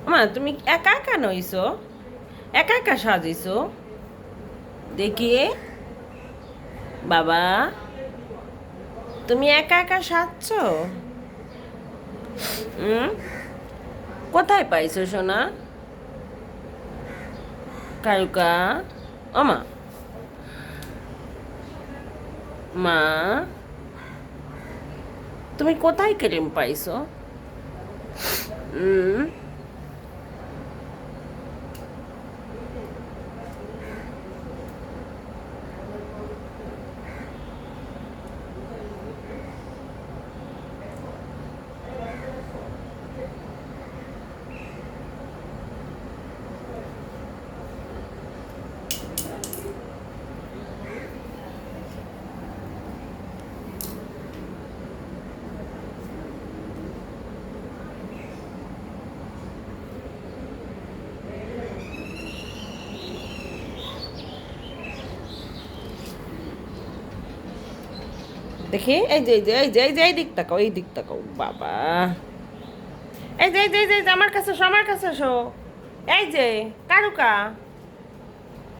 মা তুমি একা একা নইছো, একা একা সাজিছো দেখি। বাবা, তুমি একা একা সাজছো? হুম, কোথায় পাইছো সোনা? কারুকা, ও মা, মা তুমি কোথায় ক্রিম পাইছো? হুম। দেখি, এই দিক তাকাও, এই দিক তাকাও বাবা। এই যে আমার কাছে এসো, আমার কাছে এসো। এই যে কারুকা,